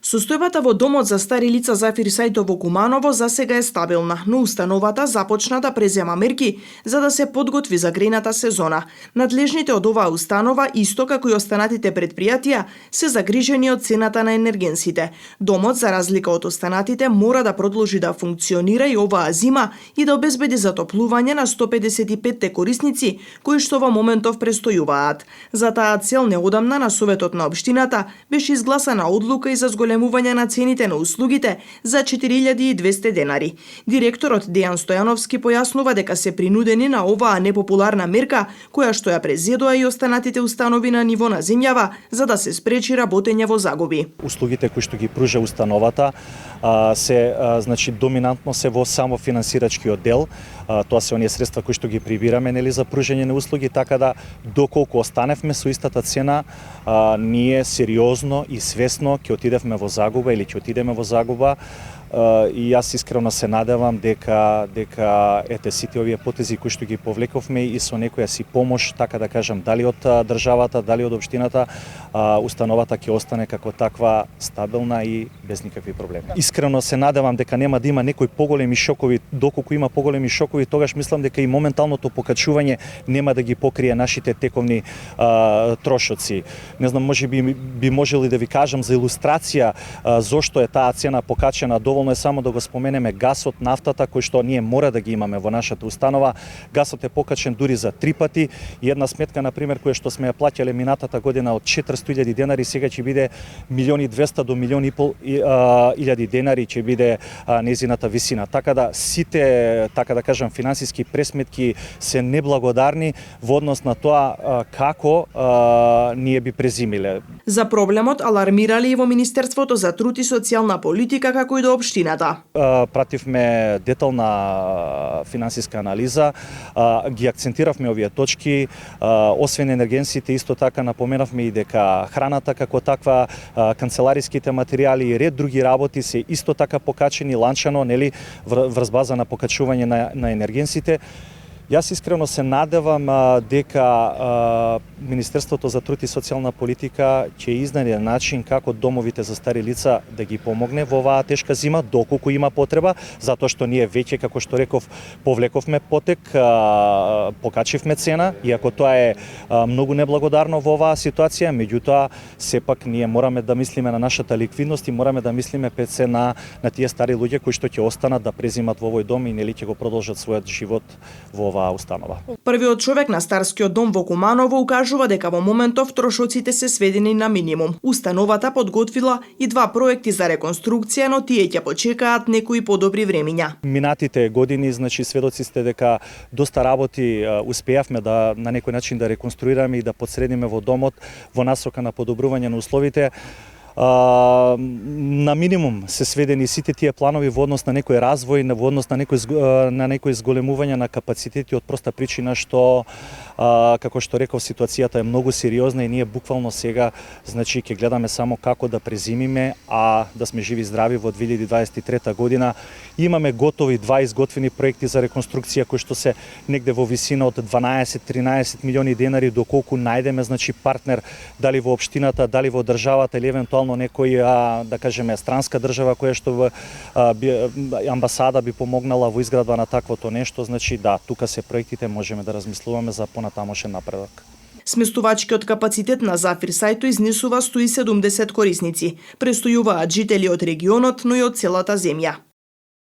Состојбата во домот за стари лица Зафир Сајто во Куманово засега е стабилна, но установата започна да презема мерки за да се подготви за грејната сезона. Надлежните од оваа установа, исто како и останатите предпријатија, се загрижени од цената на енергенсите. Домот, за разлика од останатите, мора да продолжи да функционира и оваа зима и да обезбеди затоплување на 155 корисници кои што во моментов престојуваат. За таа цел неодамна на Советот на општината беше изгласана одлука и за зголемување на цените на услугите за 4200 денари. Директорот Дејан Стојановски појаснува дека се принудени на оваа непопуларна мерка, која што ја презедоа и останатите установи на ниво на земјава, за да се спречи работење во загуби. Услугите кои што ги пружа установата се значи доминантно се во само финансирачкиот дел. Тоа се оние средства кои што ги прибираме нели за пружање на услуги, така да доколку останевме со истата цена, ние сериозно и свесно ќе отидевме во загуба или ќе отидеме во загуба. И јас искрено се надевам дека ете сите овие потези кои што ги повлековме и со некоја си помош, така да кажам, дали од државата, дали од општината, установата ќе остане како таква стабилна и без никакви проблеми. Искрено се надевам дека нема да има некои поголеми шокови, доколку има поголеми шокови, тогаш мислам дека и моменталното покачување нема да ги покрие нашите тековни трошоци. Не знам, можеби би можели да ви кажам за илустрација зошто е таа цена покачена. Доволно е само да го споменеме гасот, нафтата, кој што ние мора да ги имаме во нашата установа. Гасот е покачен дури за 3 пати и една сметка, на пример, која што сме ја плаќале минатата година од 400.000 денари, сега ќе биде 1.200.000 до 1.500.000 денари ќе биде незината висина. Така да сите, така да кажам, финансиски пресметки се неблагодарни во однос на тоа како ние би презимиле. За проблемот алармирали и во Министерството за труд и социјална политика, како и до општината. Пративме детална финансиска анализа, ги акцентиравме овие точки, освен енергенсите, исто така напоменавме и дека храната како таква, канцелариските материјали и ред други работи се исто така покачени ланчано, нели, врз база на покачување на енергенсите. Јас искрено се надевам дека Министерството за труд и социјална политика ќе изнајде начин како домовите за стари лица да ги помогне во оваа тешка зима, доколку има потреба, затоа што ние веќе, како што реков, повлековме потек, покачивме цена, иако тоа е многу неблагодарно во оваа ситуација, меѓутоа сепак ние мораме да мислиме на нашата ликвидност и мораме да мислиме пред се на тие стари луѓе кои што ќе останат да презимат во овој дом и нели ќе го продолжат својот живот во оваа установа. Првиот човек на старскиот дом во Куманово укажува дека во моментов трошоците се сведени на минимум. Установата подготвила и 2 проекти за реконструкција, но тие ќе почекаат некои подобри времиња. Минатите години, значи сведоци сте дека доста работи успеавме да на некој начин да реконструираме и да подсредиме во домот во насока на подобрување на условите. На минимум се сведени сите тие планови во однос на некој развој, во однос на некој зголемување на капацитети од проста причина што како што реков, ситуацијата е многу сериозна и ние буквално сега значи ќе гледаме само како да презимиме, а да сме живи и здрави во 2023 година. Имаме готови 2 изготвени проекти за реконструкција кои што се негде во висина од 12-13 милиони денари, доколку најдеме значи партнер дали во општината, дали во државата или евентуално некој да кажеме странска држава која што амбасада би помогнала во изградба на таквото нешто, значи да, тука се проектите, можеме да размислуваме за понатамошен напредок. Сместувачкиот капацитет на Зафир Сајто изнесува 170 корисници. Престојуваат жители од регионот, но и од целата земја.